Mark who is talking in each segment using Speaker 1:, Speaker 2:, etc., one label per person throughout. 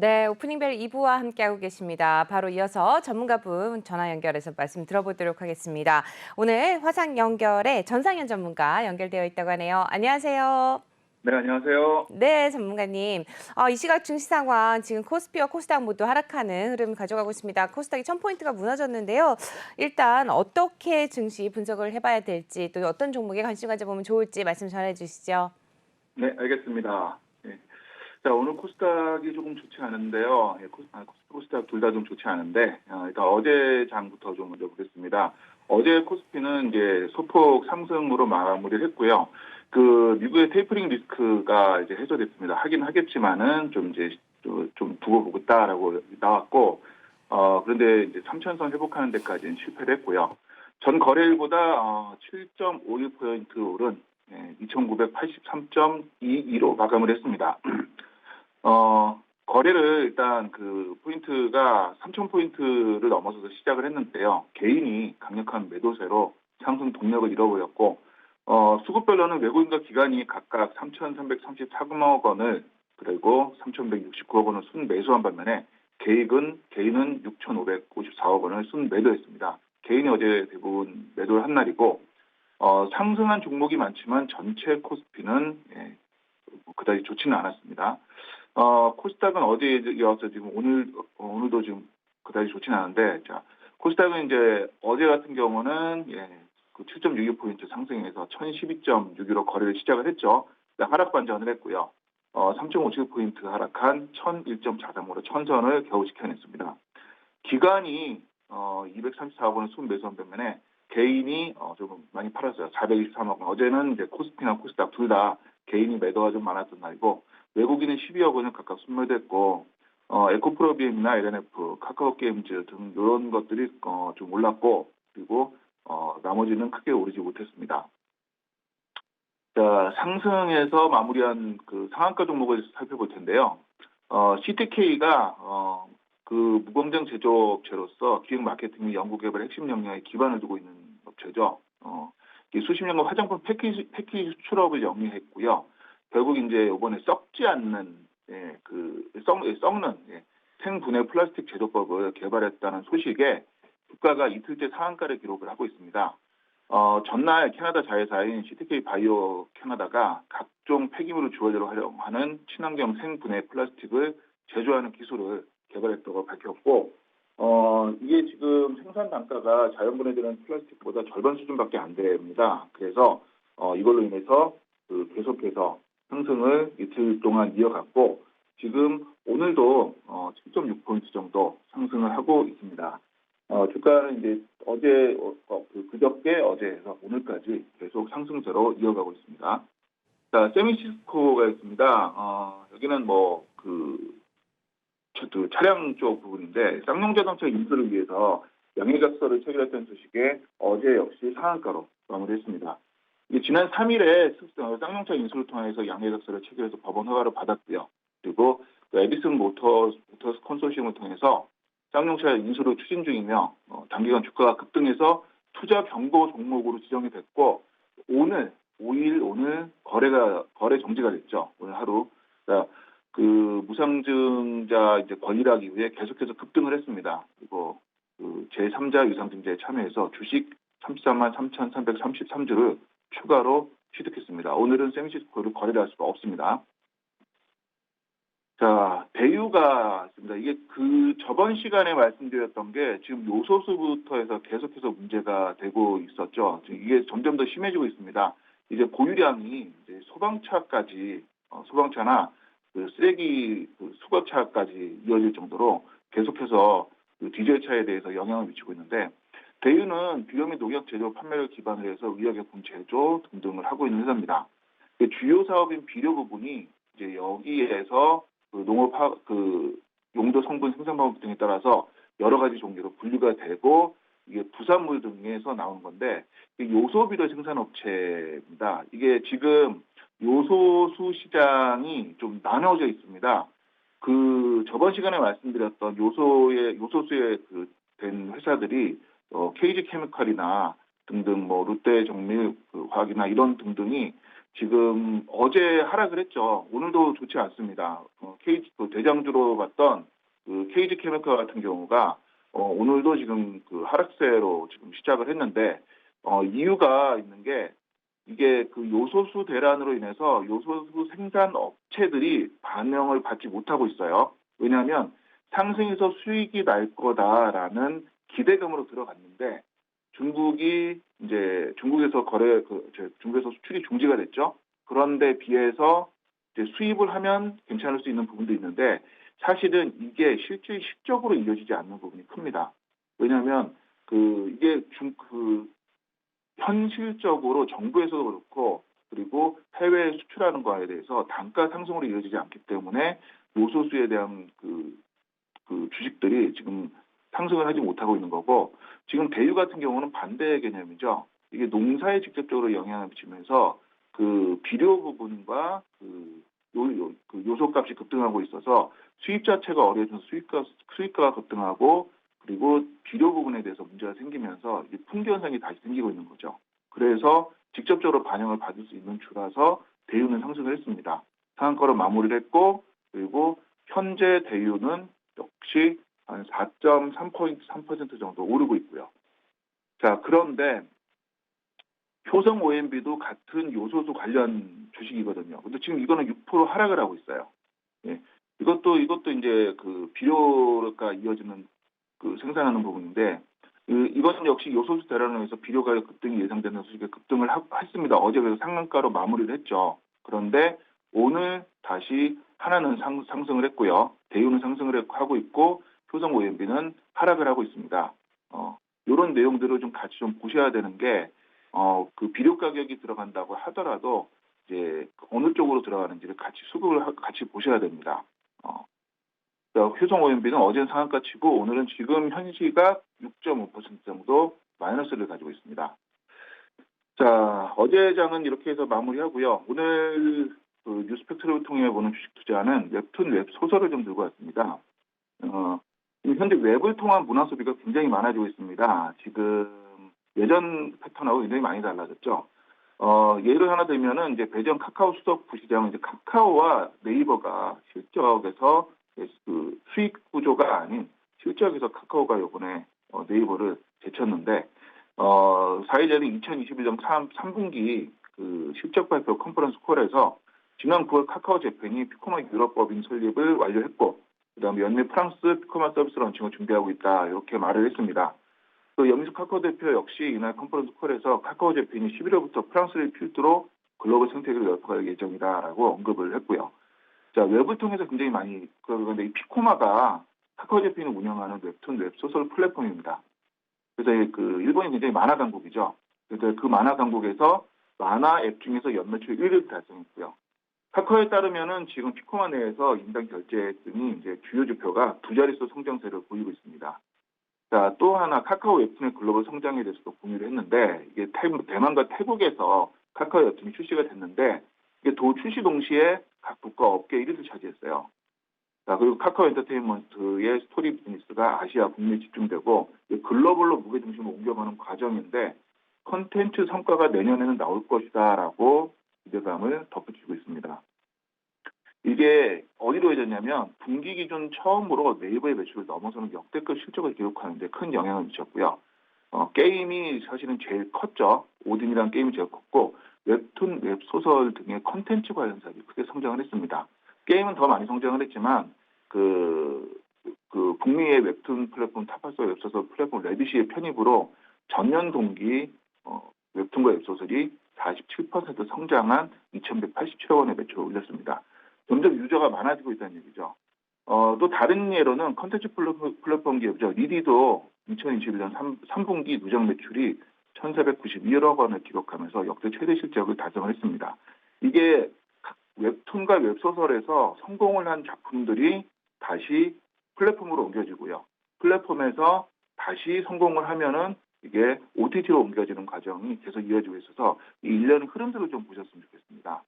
Speaker 1: 네, 오프닝벨 2부와 함께하고 계십니다. 바로 이어서 전문가분 전화 연결해서 말씀 들어보도록 하겠습니다. 오늘 화상 연결에 전상현 전문가 연결되어 있다고 하네요. 안녕하세요.
Speaker 2: 네, 안녕하세요.
Speaker 1: 네, 전문가님. 이 시각 증시 상황 지금 코스피와 코스닥 모두 하락하는 흐름 가져가고 있습니다. 코스닥이 1000포인트가 무너졌는데요. 일단 어떻게 증시 분석을 해봐야 될지 또 어떤 종목에 관심 가져보면 좋을지 말씀 전해 주시죠.
Speaker 2: 네, 알겠습니다. 예. 자, 오늘 코스닥이 조금 좋지 않은데요. 예, 코스닥 둘 다 좀 좋지 않은데, 일단 어제 장부터 좀 먼저 보겠습니다. 어제 코스피는 이제 소폭 상승으로 마무리를 했고요. 그 미국의 테이퍼링 리스크가 이제 해소됐습니다. 하긴 하겠지만은 좀 이제 좀 두고 보겠다라고 나왔고, 그런데 이제 3천선 회복하는 데까지는 실패를 했고요. 전 거래일보다 7.51포인트 오른 2,983.22로 마감을 했습니다. 거래를 일단 그 포인트가 3,000포인트를 넘어서서 시작을 했는데요. 개인이 강력한 매도세로 상승 동력을 잃어버렸고, 수급별로는 외국인과 기관이 각각 3,334억 원을 그리고 3,169억 원을 순매수한 반면에 개인은 6,554억 원을 순매도했습니다. 개인이 어제 대부분 매도를 한 날이고, 상승한 종목이 많지만 전체 코스피는 그다지 좋지는 않았습니다. 코스닥은 어제에 이어서 지금 오늘도 지금 그다지 좋지는 않은데, 자, 코스닥은 이제 어제 같은 경우는 그 7.62포인트 상승해서 1012.6으로 거래를 시작을 했죠. 하락 반전을 했고요. 3.57포인트 하락한 1001.43으로 천선을 겨우 지켜냈습니다. 기관이 234억 원을 순매수한 반면에 개인이 조금 많이 팔았어요. 423억 원. 어제는 이제 코스피나 코스닥 둘 다 개인이 매도가 좀 많았던 날이고, 외국인은 12억 원을 각각 순매도했고, 에코프로비엠이나 LNF, 카카오게임즈 등 이런 것들이 좀 올랐고, 그리고 나머지는 크게 오르지 못했습니다. 자, 상승해서 마무리한 그 상한가 종목을 살펴볼 텐데요. CTK가 그 무공장 제조업체로서 기획 마케팅 및 연구개발 핵심 역량에 기반을 두고 있는 업체죠. 수십 년간 화장품 패키지 수출업을 영위했고요. 결국 이제 이번에 썩지 않는 썩는 생분해 플라스틱 제조법을 개발했다는 소식에 주가가 이틀째 상한가를 기록을 하고 있습니다. 전날 캐나다 자회사인 CTK 바이오 캐나다가 각종 폐기물을 주원료로 활용하는 친환경 생분해 플라스틱을 제조하는 기술을 개발했다고 밝혔고, 이게 지금 생산 단가가 자연분해되는 플라스틱보다 절반 수준밖에 안 됩니다. 그래서 이걸로 인해서 계속해서 상승을 이틀 동안 이어갔고, 지금 오늘도 7.6포인트 정도 상승을 하고 있습니다. 주가는 이제 그저께 어제에서 오늘까지 계속 상승세로 이어가고 있습니다. 자, 세미시스코가 있습니다. 여기는 차량 쪽 부분인데, 쌍용자동차 인수를 위해서 양해작서를 체결했던 소식에 어제 역시 상한가로 마무리했습니다. 이게 지난 3일에 쌍용차 인수를 통해서 양해작서를 체결해서 법원 허가를 받았고요. 그리고 에디슨 모터스 컨소시엄을 통해서 쌍용차 인수를 추진 중이며, 단기간 주가가 급등해서 투자 경고 종목으로 지정이 됐고, 오늘 5일 오늘 거래 정지가 됐죠. 오늘 하루. 자, 그 무상증자 이제 권리락 이후에 계속해서 급등을 했습니다. 그리고 그 제3자 유상증자에 참여해서 주식 34만 3,333주를 추가로 취득했습니다. 오늘은 세미시스코를 거래를 할 수가 없습니다. 자, 대유가 있습니다. 이게 그 저번 시간에 말씀드렸던 게 지금 요소수부터 해서 계속해서 문제가 되고 있었죠. 이게 점점 더 심해지고 있습니다. 이제 보유량이 이제 소방차나 그 쓰레기 수거차까지 이어질 정도로 계속해서 그 디젤차에 대해서 영향을 미치고 있는데, 대유는 비료 및 농약 제조 판매를 기반으로 해서 의약약품 제조 등등을 하고 있는 회사입니다. 주요 사업인 비료 부분이 이제 여기에서 용도 성분 생산 방법 등에 따라서 여러 가지 종류로 분류가 되고, 이게 부산물 등에서 나오는 건데, 요소 비료 생산 업체입니다. 이게 지금 요소수 시장이 좀 나눠져 있습니다. 그 저번 시간에 말씀드렸던 요소수에 된 회사들이 KG 케미칼이나 등등 롯데 정밀 화학이나 이런 등등이 지금 어제 하락을 했죠. 오늘도 좋지 않습니다. KG 그 대장주로 봤던 그 KG 케미칼 같은 경우가 오늘도 지금 그 하락세로 지금 시작을 했는데 이유가 있는 게 이게 그 요소수 대란으로 인해서 요소수 생산 업체들이 반영을 받지 못하고 있어요. 왜냐하면 상승해서 수익이 날 거다라는 기대감으로 들어갔는데 중국에서 수출이 중지가 됐죠. 그런데 비해서 이제 수입을 하면 괜찮을 수 있는 부분도 있는데 사실은 이게 실질 실적으로 이어지지 않는 부분이 큽니다. 왜냐하면 현실적으로 정부에서도 그렇고 그리고 해외에 수출하는 거에 대해서 단가 상승으로 이어지지 않기 때문에 요소수에 대한 그 주식들이 지금 상승을 하지 못하고 있는 거고 지금 대유 같은 경우는 반대의 개념이죠. 이게 농사에 직접적으로 영향을 미치면서 그 비료 부분과 그 요소값이 급등하고 있어서 수입 자체가 어려져서 수익가가 급등하고 그리고 비료 부분에 대해서 문제가 생기면서 이제 풍기 현상이 다시 생기고 있는 거죠. 그래서 직접적으로 반영을 받을 수 있는 주라서 대유는 상승을 했습니다. 상한가로 마무리를 했고 그리고 현재 대유는 역시 한 4.3% 정도 오르고 있고요. 자, 그런데 효성 OMB도 같은 요소수 관련 주식이거든요. 근데 지금 이거는 6% 하락을 하고 있어요. 예. 이것도 이제 그 비료가 이어지는 그 생산하는 부분인데 이것은 역시 요소수 대란으로 해서 비료 가격 급등이 예상되는 수준에 급등을 했습니다. 어제 그래서 상한가로 마무리를 했죠. 그런데 오늘 다시 하나는 상승을 했고요. 대유는 상승을 하고 있고 효성 OMB는 하락을 하고 있습니다. 이런 내용들을 좀 같이 좀 보셔야 되는 게 그 비료 가격이 들어간다고 하더라도 이제 어느 쪽으로 들어가는지를 같이 수급을 같이 보셔야 됩니다. 효성 OMB는 어제는 상한가 치고 오늘은 지금 현 시각 6.5% 정도 마이너스를 가지고 있습니다. 자, 어제 장은 이렇게 해서 마무리하고요. 오늘 그 뉴스팩트를 통해 보는 주식 투자는 웹툰 웹 소설을 좀 들고 왔습니다. 현재 웹을 통한 문화 소비가 굉장히 많아지고 있습니다. 지금 예전 패턴하고 굉장히 많이 달라졌죠. 예를 하나 들면은 이제 배정 카카오 수석 부시장은 이제 카카오와 네이버가 실적에서 그 수익 구조가 아닌 실적에서 카카오가 이번에 네이버를 제쳤는데 4일 전에 2021년 3분기 그 실적 발표 컨퍼런스 콜에서 지난 9월 카카오 재팬이 피코마 유럽 법인 설립을 완료했고 그다음에 연내 프랑스 피코마 서비스 런칭을 준비하고 있다 이렇게 말을 했습니다. 또 염미숙 카카오 대표 역시 이날 컨퍼런스 콜에서 카카오 재팬이 11월부터 프랑스를 필두로 글로벌 생태계를 넓혀갈 예정이다라고 언급을 했고요. 자, 웹을 통해서 굉장히 많이 그런데 이 피코마가 카카오 재팬이 운영하는 웹툰 웹소설 플랫폼입니다. 그래서 그 일본이 굉장히 만화 강국이죠. 그래서 그 만화 강국에서 만화 앱 중에서 연매출 1위를 달성했고요. 카카오에 따르면은 지금 피코마 내에서 인당 결제 등이 이제 주요 지표가 두 자릿수 성장세를 보이고 있습니다. 자, 또 하나 카카오 웹툰의 글로벌 성장에 대해서도 공유를 했는데 이게 대만과 태국에서 카카오 웹툰이 출시가 됐는데 이게 출시 동시에 각 국가 업계 1위를 차지했어요. 자, 그리고 카카오 엔터테인먼트의 스토리 비즈니스가 아시아 북미에 집중되고 글로벌로 무게중심을 옮겨가는 과정인데 컨텐츠 성과가 내년에는 나올 것이다라고 기대감을 덧붙이고 있습니다. 이게 어디로 이어졌냐면 분기 기준 처음으로 네이버의 매출을 넘어서는 역대급 실적을 기록하는 데 큰 영향을 미쳤고요. 게임이 사실은 제일 컸죠. 오딘이라는 게임이 제일 컸고 웹툰, 웹소설 등의 컨텐츠 관련 사업이 크게 성장을 했습니다. 게임은 더 많이 성장을 했지만 그 북미의 웹툰 플랫폼 타파소 웹소설 플랫폼 레빗의 편입으로 전년 동기 웹툰과 웹소설이 47% 성장한 2,187억 원의 매출을 올렸습니다. 점점 유저가 많아지고 있다는 얘기죠. 또 다른 예로는 컨텐츠 플랫폼 기업이죠. 리디도 2021년 3분기 누적 매출이 1,492억 원을 기록하면서 역대 최대 실적을 달성을 했습니다. 이게 웹툰과 웹소설에서 성공을 한 작품들이 다시 플랫폼으로 옮겨지고요. 플랫폼에서 다시 성공을 하면은 이게 OTT로 옮겨지는 과정이 계속 이어지고 있어서 이 일련의 흐름들을 좀 보셨으면 좋겠습니다.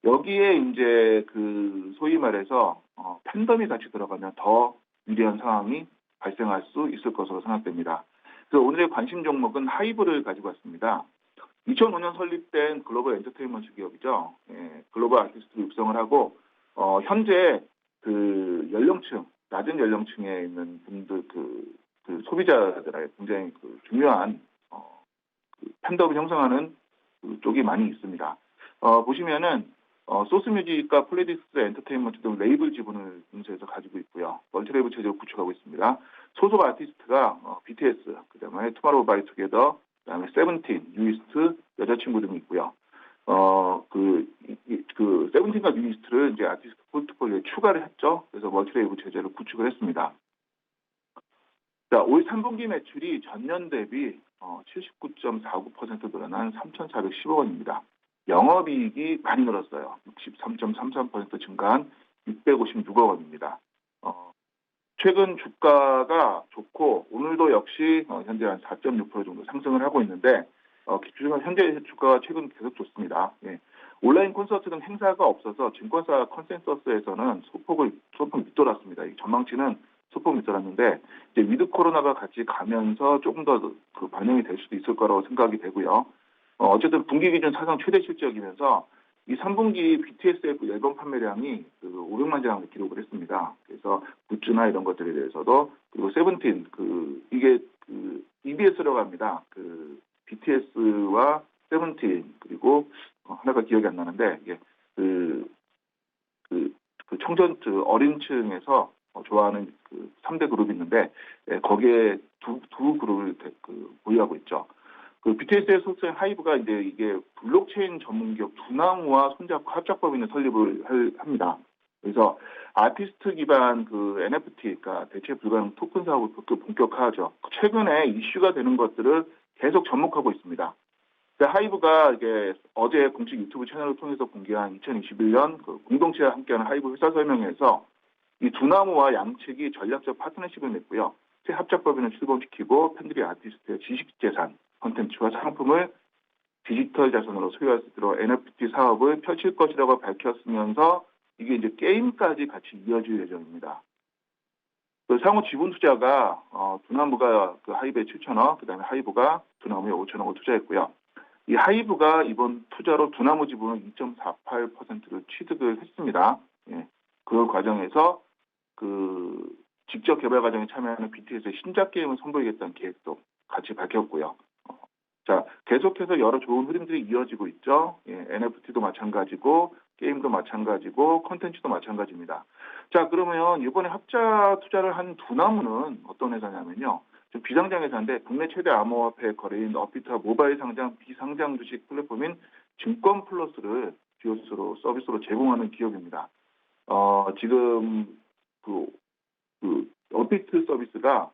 Speaker 2: 여기에 이제 그 소위 말해서 팬덤이 같이 들어가면 더 유리한 상황이 발생할 수 있을 것으로 생각됩니다. 그래서 오늘의 관심 종목은 하이브를 가지고 왔습니다. 2005년 설립된 글로벌 엔터테인먼트 기업이죠. 예, 글로벌 아티스트를 육성을 하고 현재 그 연령층, 낮은 연령층에 있는 분들 그 소비자들의 굉장히 그 중요한 그 팬덤을 형성하는 그 쪽이 많이 있습니다. 보시면은 소스뮤직과 플레디스 엔터테인먼트 등 레이블 지분을 인수해서 가지고 있고요. 멀티레이블 체제를 구축하고 있습니다. 소속 아티스트가 BTS, 그다음에 투마로우바이투게더, 그다음에 세븐틴, 뉴이스트, 여자친구 등이 있고요. 그 세븐틴과 뉴이스트를 이제 아티스트 포트폴리오에 추가를 했죠. 그래서 멀티레이블 체제를 구축을 했습니다. 자, 올 3분기 매출이 전년 대비 79.49% 늘어난 3,410억 원입니다. 영업이익이 많이 늘었어요. 63.33% 증가한 656억 원입니다. 최근 주가가 좋고 오늘도 역시 현재 한 4.6% 정도 상승을 하고 있는데 현재 주가가 최근 계속 좋습니다. 예. 온라인 콘서트 등 행사가 없어서 증권사 컨센서스에서는 소폭 밑돌았습니다. 이 전망치는 소폭 밑돌았는데 이제 위드 코로나가 같이 가면서 조금 더 그 반영이 될 수도 있을 거라고 생각이 되고요. 어쨌든 분기 기준 사상 최대 실적이면서 이 3분기 BTS의 그 앨범 판매량이 그 500만 장을 기록을 했습니다. 그래서 굿즈나 이런 것들에 대해서도 그리고 세븐틴 이게 그 EBS라고 합니다. 그 BTS와 세븐틴 그리고 하나가 기억이 안 나는데 이게 그 청전 어린층에서 좋아하는 그 3대 그룹이 있는데 거기에 두 그룹을 보유하고 있죠. 그 BTS의 소속인 하이브가 이제 이게 블록체인 전문 기업 두나무와 손잡고 합작법인을 설립을 합니다. 그래서 아티스트 기반 그 NFT, 그러니까 대체 불가능 토큰 사업을 본격화하죠. 최근에 이슈가 되는 것들을 계속 접목하고 있습니다. 하이브가 이게 어제 공식 유튜브 채널을 통해서 공개한 2021년 그 공동체와 함께하는 하이브 회사 설명회에서 이 두나무와 양측이 전략적 파트너십을 맺고요. 새 합작법인을 출범시키고 팬들이 아티스트의 지식재산, 콘텐츠와 상품을 디지털 자산으로 소유할 수 있도록 NFT 사업을 펼칠 것이라고 밝혔으면서 이게 이제 게임까지 같이 이어질 예정입니다. 그 상호 지분 투자가 두나무가 그 하이브에 7천억, 그다음에 하이브가 두나무에 5천억을 투자했고요. 이 하이브가 이번 투자로 두나무 지분을 2.48%를 취득을 했습니다. 예. 그 과정에서 그 직접 개발 과정에 참여하는 BTS의 신작 게임을 선보이겠다는 계획도 같이 밝혔고요. 자, 계속해서 여러 좋은 흐름들이 이어지고 있죠. 예, NFT도 마찬가지고 게임도 마찬가지고 콘텐츠도 마찬가지입니다. 자, 그러면 이번에 합작 투자를 한 두나무는 어떤 회사냐면요. 좀 비상장 회사인데 국내 최대 암호화폐 거래인 어비트와 모바일 상장 비상장 주식 플랫폼인 증권 플러스를 듀오스로 서비스로 제공하는 기업입니다. 지금 그 어비트 서비스가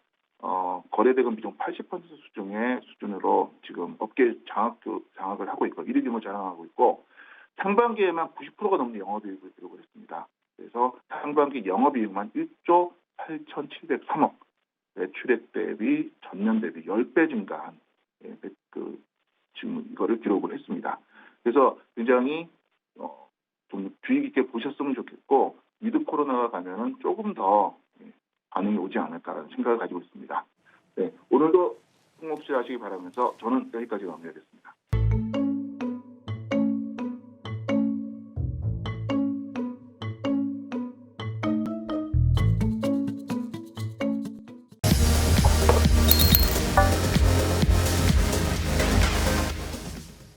Speaker 2: 거래대금 비중 80% 수준으로 지금 업계 장악을 하고 있고 1위 규모 자랑하고 있고 상반기에만 90%가 넘는 영업이익을 기록을 했습니다. 그래서 상반기 영업이익만 1조 8,703억, 매출액 대비 전년 대비 10배 증가한 지금 이거를 기록을 했습니다. 그래서 굉장히 좀 주의 깊게 보셨으면 좋겠고 위드 코로나가 가면은 조금 더 반응이 오지 않을까라는 생각을 가지고 있습니다. 네, 오늘도 콩 없이 하시기 바라면서 저는 여기까지 마무리하겠습니다.